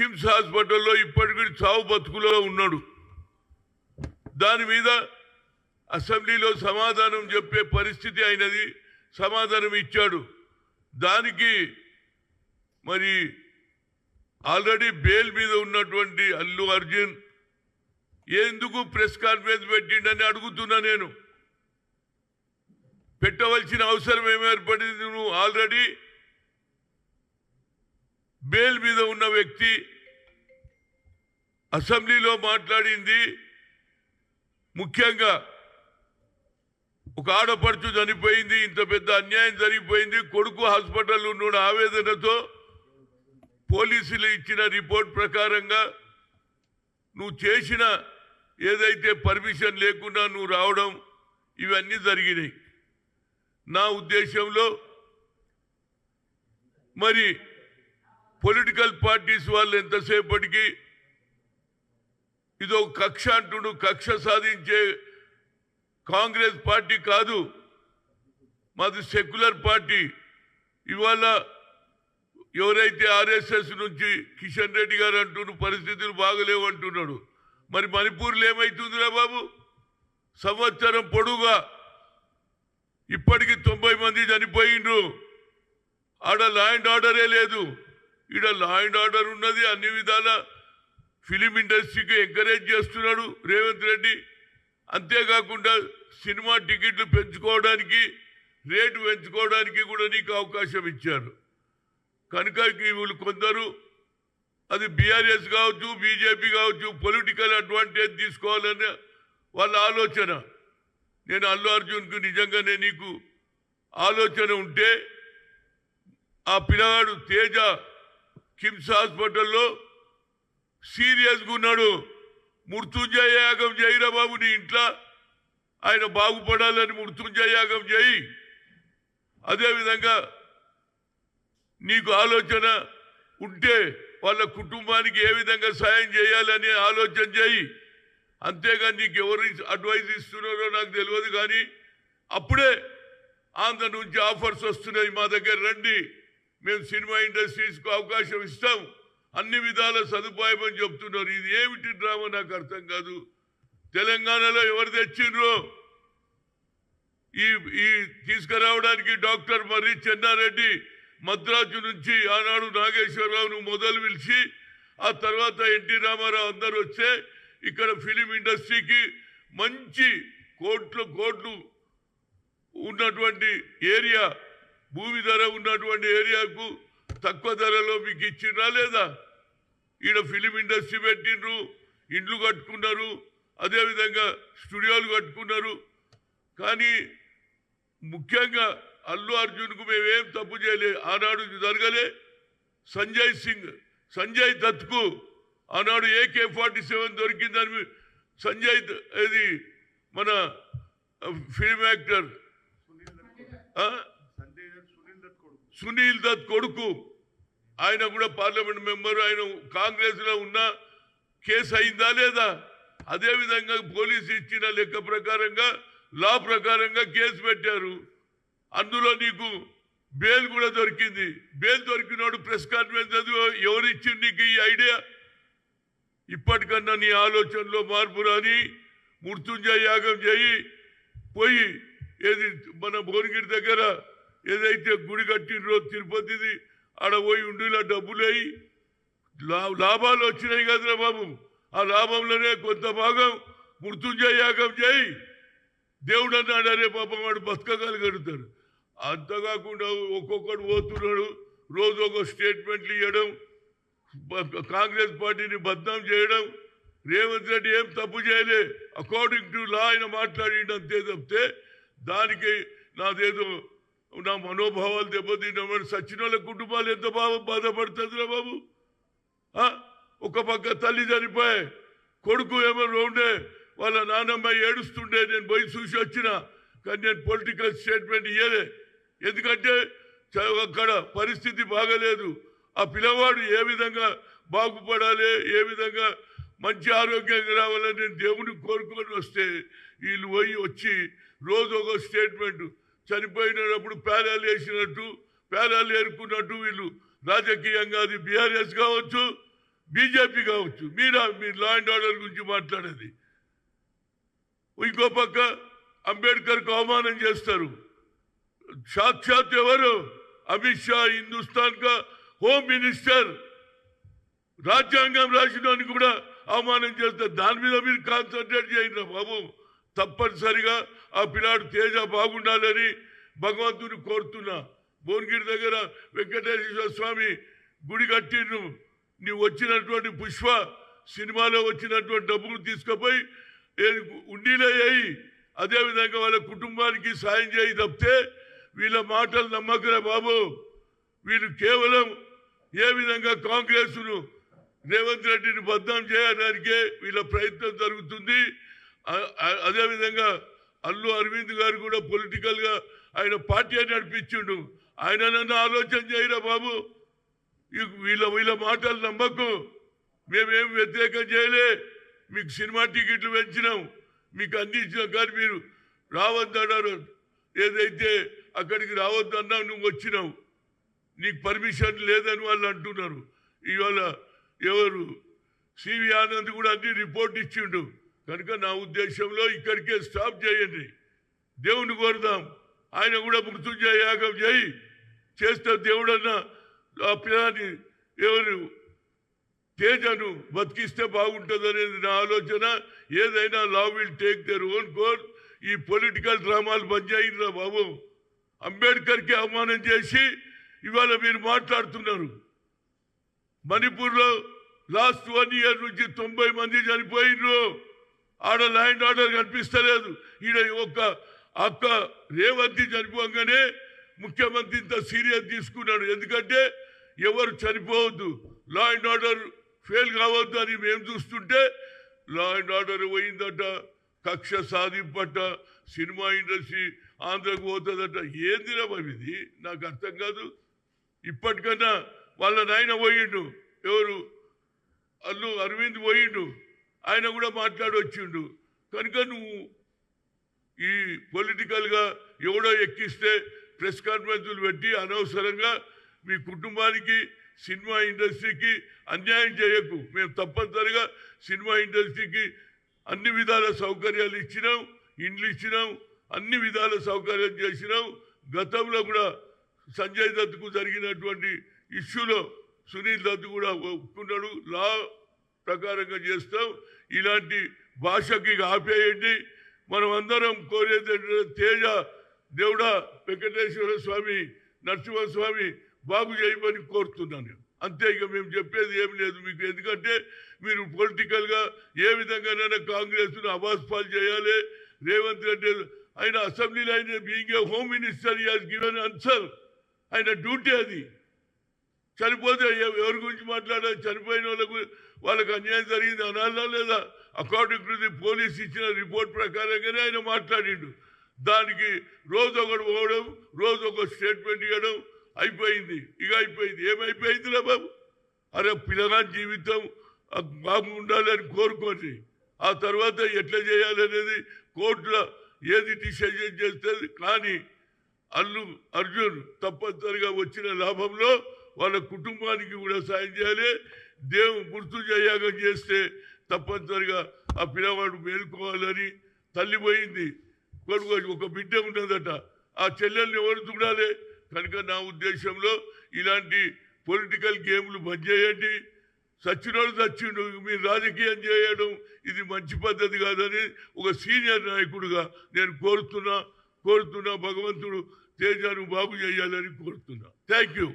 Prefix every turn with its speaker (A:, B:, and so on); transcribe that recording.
A: కిమ్స్ హాస్పిటల్లో ఇప్పటికీ చావు బతుకులో ఉన్నాడు. దాని మీద అసెంబ్లీలో సమాధానం చెప్పే పరిస్థితి అయినది, సమాధానం ఇచ్చాడు. దానికి మరి ఆల్రెడీ బెయిల్ మీద ఉన్నటువంటి అల్లు అర్జున్ ఎందుకు ప్రెస్ కాన్ఫరెన్స్ పెట్టిండని అడుగుతున్నా. నేను పెట్టవలసిన అవసరం ఏమి ఏర్పడింది? నువ్వు ఆల్రెడీ బెయిల్ మీద ఉన్న వ్యక్తి అసెంబ్లీలో మాట్లాడింది ముఖ్యంగా ఒక ఆడపడుచు చనిపోయింది, ఇంత పెద్ద అన్యాయం జరిగిపోయింది, కొడుకు హాస్పిటల్ ఉన్న ఆవేదనతో పోలీసులు ఇచ్చిన రిపోర్ట్ ప్రకారంగా నువ్వు చేసిన ఏదైతే పర్మిషన్ లేకుండా నువ్వు రావడం ఇవన్నీ జరిగినాయి. నా ఉద్దేశంలో మరి పొలిటికల్ పార్టీస్ వాళ్ళు ఎంతసేపటికి ఇదో కక్ష అంటుడు, కక్ష సాధించే కాంగ్రెస్ పార్టీ కాదు, మాది సెక్యులర్ పార్టీ. ఇవాళ ఎవరైతే ఆర్ఎస్ఎస్ నుంచి కిషన్ రెడ్డి గారు అంటున్న పరిస్థితులు బాగలేవు అంటున్నాడు, మరి మణిపూర్లో ఏమవుతుందిరా బాబు? సంవత్సరం పొడుగా ఇప్పటికి 90 మంది చనిపోయిండ్రు. ఆడ లా అండ్ ఆర్డరే లేదు, ఈడ లా అండ్ ఆర్డర్ ఉన్నది. అన్ని విధాల ఫిలిం ఇండస్ట్రీకి ఎంకరేజ్ చేస్తున్నాడు రేవంత్ రెడ్డి. అంతేకాకుండా సినిమా టికెట్లు పెంచుకోవడానికి, రేటు పెంచుకోవడానికి కూడా నీకు అవకాశం ఇచ్చారు. కనుక వీళ్ళు కొందరు, అది బీఆర్ఎస్ కావచ్చు, బీజేపీ కావచ్చు, పొలిటికల్ అడ్వాంటేజ్ తీసుకోవాలనే వాళ్ళ ఆలోచన. నేను అల్లు అర్జున్కు నిజంగానే నీకు ఆలోచన ఉంటే ఆ పిల్లగాడు తేజ కిమ్స్ హాస్పిటల్లో సీరియస్గా ఉన్నాడు, మృత్యుంజయ యాగం చేయిరా బాబు. నీ ఇంట్లో ఆయన బాగుపడాలని మృత్యుంజయ యాగం చేయి. అదేవిధంగా నీకు ఆలోచన ఉంటే వాళ్ళ కుటుంబానికి ఏ విధంగా సాయం చేయాలని ఆలోచన చేయి. అంతేగాని నీకు ఎవరు అడ్వైజ్ ఇస్తున్నారో నాకు తెలియదు, కానీ అప్పుడే ఆంధ్ర నుంచి ఆఫర్స్ వస్తున్నాయి, మా దగ్గర రండి, మేము సినిమా ఇండస్ట్రీస్కు అవకాశం ఇస్తాం, అన్ని విధాల సదుపాయం అని చెప్తున్నారు. ఇది ఏమిటి డ్రామా నాకు అర్థం కాదు. తెలంగాణలో ఎవరు తెచ్చిండ్రో ఈ తీసుకురావడానికి? డాక్టర్ మర్రి చెన్నారెడ్డి మద్రాసు నుంచి ఆనాడు నాగేశ్వరరావును మొదలు పిలిచి ఆ తర్వాత ఎన్టీ రామారావు అందరూ వచ్చే ఇక్కడ ఫిలిం ఇండస్ట్రీకి మంచి కోట్లు ఉన్నటువంటి ఏరియా, భూమి ధర ఉన్నటువంటి ఏరియాకు తక్కువ ధరలో మీకు ఇచ్చినా లేదా? ఈడ ఫిలిం ఇండస్ట్రీ పెట్టిండ్రు, ఇండ్లు కట్టుకున్నారు, అదేవిధంగా స్టూడియోలు కట్టుకున్నారు. కానీ ముఖ్యంగా అల్లు అర్జున్కు మేమేం తప్పు చేయలే, ఆనాడు జరగలే. సంజయ్ దత్కు ఆనాడు AK-47 దొరికిందని సంజయ్, ఇది మన ఫిల్మ్ యాక్టర్ సునీల్ దత్ కొడుకు, ఆయన కూడా పార్లమెంట్ మెంబరు, ఆయన కాంగ్రెస్లో ఉన్న కేసు అయిందా లేదా? అదేవిధంగా పోలీసు ఇచ్చిన లెక్క ప్రకారంగా, లా ప్రకారంగా కేసు పెట్టారు. అందులో నీకు బెయిల్ కూడా దొరికింది. బెయిల్ దొరికినోడు ప్రెస్ కాన్ఫరెన్స్ ఎవరు ఇచ్చింది నీకు ఈ ఐడియా? ఇప్పటికన్నా నీ ఆలోచనలో మార్పు రాని, మృత్యుంజయ యాగం చేయి. పోయి ఏది మన భువనగిరి దగ్గర ఏదైతే గుడి కట్టినరో తిరుపతిది, ఆడ పోయి ఉండిలా డబ్బులు వేయి. లాభాలు వచ్చినాయి కదరా బాబు, ఆ లాభంలోనే కొంత భాగం మృత్యుంజయ యాగం చేయి. దేవుడు అన్నాడు, అరే పాపం వాడు బతకగలుగుతాడు. అంతకాకుండా ఒక్కొక్కడు పోతున్నాడు, రోజు ఒక స్టేట్మెంట్లు ఇవ్వడం, కాంగ్రెస్ పార్టీని బద్నాం చేయడం. రేవంత్ రెడ్డి ఏం తప్పు చేయలే, అకార్డింగ్ టు లా ఆయన మాట్లాడిండు అంతే తప్పితే దానికి నాదేదో నా మనోభావాలు దెబ్బతిన్నామని సచిన వాళ్ళ కుటుంబాలు ఎంత బాధపడుతుందిరా బాబు. ఒక పక్క తల్లి చనిపోయే, కొడుకు ఏమో ఉండే, వాళ్ళ నాన్నమ్మ ఏడుస్తుండే, నేను పోయి చూసి వచ్చిన. కానీ నేను పొలిటికల్ స్టేట్మెంట్ ఇయ్యలే, ఎందుకంటే అక్కడ పరిస్థితి బాగలేదు. ఆ పిల్లవాడు ఏ విధంగా బాగుపడాలి, ఏ విధంగా మంచి ఆరోగ్యంగా రావాలని నేను దేవుని కోరుకొని వస్తే వీళ్ళు వచ్చి రోజు ఒక స్టేట్మెంట్, చనిపోయినప్పుడు పేలాలు వేసినట్టు, పేలాలు ఏరుకున్నట్టు వీళ్ళు రాజకీయంగా, అది బీఆర్ఎస్ కావచ్చు, బీజేపీ కావచ్చు, మీరు లా అండ్ ఆర్డర్ గురించి మాట్లాడేది. ఇంకో పక్క అంబేద్కర్కు అవమానం చేస్తారు. సాక్షాత్ ఎవరు? అమిత్ షా, హిందుస్థాన్ కా హోమ్ మినిస్టర్, రాజ్యాంగం రాసినాన్ని కూడా అవమానం చేస్తారు. దాని మీద మీరు కాన్సన్ట్రేట్ చేయండి బాబు. తప్పనిసరిగా ఆ పిల్లాడు తేజ బాగుండాలని భగవంతుని కోరుతున్నా. భువనగిరి దగ్గర వెంకటేశ్వర స్వామి గుడి కట్టిండ్రు. నీవు వచ్చినటువంటి పుష్ప సినిమాలో వచ్చినటువంటి డబ్బులు తీసుకుపోయి ఉండిలో వేయి, అదేవిధంగా వాళ్ళ కుటుంబానికి సాయం చేయి తప్పితే వీళ్ళ మాటలు నమ్మకరా బాబు. వీళ్ళు కేవలం ఏ విధంగా కాంగ్రెస్ను రేవంత్ రెడ్డిని బద్నాం చేయడానికే వీళ్ళ ప్రయత్నం జరుగుతుంది. అదేవిధంగా అల్లు అరవింద్ గారు కూడా పొలిటికల్గా ఆయన పార్టీ నడిపించిండు. ఆయన నన్ను ఆలోచన చేయరా బాబు. వీళ్ళ మాటలు నమ్మకు. మేమేం వ్యతిరేకం చేయలే. మీకు సినిమా టికెట్లు పెంచినాం, మీకు అందించినాం. కానీ మీరు రావద్దన్నారు. ఏదైతే అక్కడికి రావద్దన్నా నువ్వు వచ్చినావు, నీకు పర్మిషన్ లేదని వాళ్ళు అంటున్నారు. ఇవాళ ఎవరు సివి ఆనంద్ కూడా అన్ని రిపోర్ట్ ఇచ్చిండు. కనుక నా ఉద్దేశంలో ఇక్కడికే స్టాప్ చేయండి. దేవుని కోరుదాం. ఆయన కూడా మృత్యుంజయ యాగం చేస్తే దేవుడన్నా ఆ పిల్లాన్ని ఎవరు తేజను బతికిస్తే బాగుంటుంది అనేది నా ఆలోచన. ఏదైనా law will take their own course. ఈ పొలిటికల్ డ్రామాలు బంద్ చేయండిరా బాబు. అంబేద్కర్కి అవమానం చేసి ఇవాళ మీరు మాట్లాడుతున్నారు. మణిపూర్లో లాస్ట్ 1 ఇయర్ నుంచి 90 మంది చనిపోయినరు. ఆడ ల్యాండ్ ఆర్డర్ కనిపిస్తలేదు. ఈడ ఒక్క అక్క రేవంతి చనిపోగానే ముఖ్యమంత్రి ఇంత సీరియస్ తీసుకున్నాడు. ఎందుకంటే ఎవరు చనిపోవద్దు, లా అండ్ ఆర్డర్ ఫెయిల్ కావద్దు అని మేము చూస్తుంటే లా అండ్ ఆర్డర్ పోయిందట, కక్ష సాధింపట, సినిమా ఇండస్ట్రీ ఆంధ్రకు పోతుందట. ఏందిరా బాబు ఇది? నాకు అర్థం కాదు. ఇప్పటికన్నా వాళ్ళ నాయన పోయిండు, ఎవరు అల్లు అరవింద్ పోయిండు, ఆయన కూడా మాట్లాడి వచ్చిండు. కనుక నువ్వు ఈ పొలిటికల్గా ఎవడో ఎక్కిస్తే ప్రెస్ కాన్ఫరెన్సులు పెట్టి అనవసరంగా మీ కుటుంబానికి, సినిమా ఇండస్ట్రీకి అన్యాయం చేయకు. మేము తప్పనిసరిగా సినిమా ఇండస్ట్రీకి అన్ని విధాల సౌకర్యాలు ఇచ్చినాం, ఇండ్లు ఇచ్చినాం, అన్ని విధాల సౌకర్యం చేసినాం. గతంలో కూడా సంజయ్ దత్తుకు జరిగినటువంటి ఇష్యూలో సునీల్ దత్ కూడా ఒప్పుకున్నాడు. లా ప్రకారంగా చేస్తాం. ఇలాంటి భాషకి ఆపేయండి. మనం అందరం కోరేది తేజ దేవుడా వెంకటేశ్వర స్వామి, నరసింహస్వామి బాగు చేయమని కోరుతున్నాను. అంతే. ఇక మేము చెప్పేది ఏమి లేదు మీకు. ఎందుకంటే మీరు పొలిటికల్గా ఏ విధంగానైనా కాంగ్రెస్ను అవాస్పాలు చేయాలి. రేవంత్ రెడ్డి ఆయన అసెంబ్లీలో ఆయన being a home minister has given answer. ఆయన డ్యూటీ అది. చనిపోతే ఎవరి గురించి మాట్లాడాలి? చనిపోయిన వాళ్ళకు అన్యాయం జరిగింది అనాలా లేదా? అకార్డింగ్ టు ది పోలీస్ ఇచ్చిన రిపోర్ట్ ప్రకారంగానే ఆయన మాట్లాడిండు. దానికి రోజు ఒకటి పోవడం, రోజు ఒక స్టేట్మెంట్ ఇవ్వడం అయిపోయింది. ఇక అయిపోయింది. ఏమైపోయిందిరా బాబు? అరే పిల్లగాని జీవితం బాబు ఉండాలి అని కోరుకోండి. ఆ తర్వాత ఎట్లా చేయాలనేది కోర్టులో ఏది డిసిజన్ చేస్తుంది. కానీ అల్లు అర్జున్ తప్పనిసరిగా వచ్చిన లాభంలో వాళ్ళ కుటుంబానికి కూడా సాయం చేయాలి. మృత్యుంజయ యాగం చేస్తే తప్పనిసరిగా ఆ పిల్లవాడు మేలుకోవాలని. తల్లి పోయింది, కొడుకు ఒక బిడ్డ ఉన్నదట, ఆ చెల్లెల్ని ఎవరు చూడాలి? కనుక నా ఉద్దేశంలో ఇలాంటి పొలిటికల్ గేమ్లు బంద్ చేయండి. సచ్చినోడు చచ్చిండు, మీరు రాజకీయం చేయడం ఇది మంచి పద్ధతి కాదని ఒక సీనియర్ నాయకుడిగా నేను కోరుతున్నా. భగవంతుడు తేజను బాగు చేయాలని కోరుతున్నా. Thank you.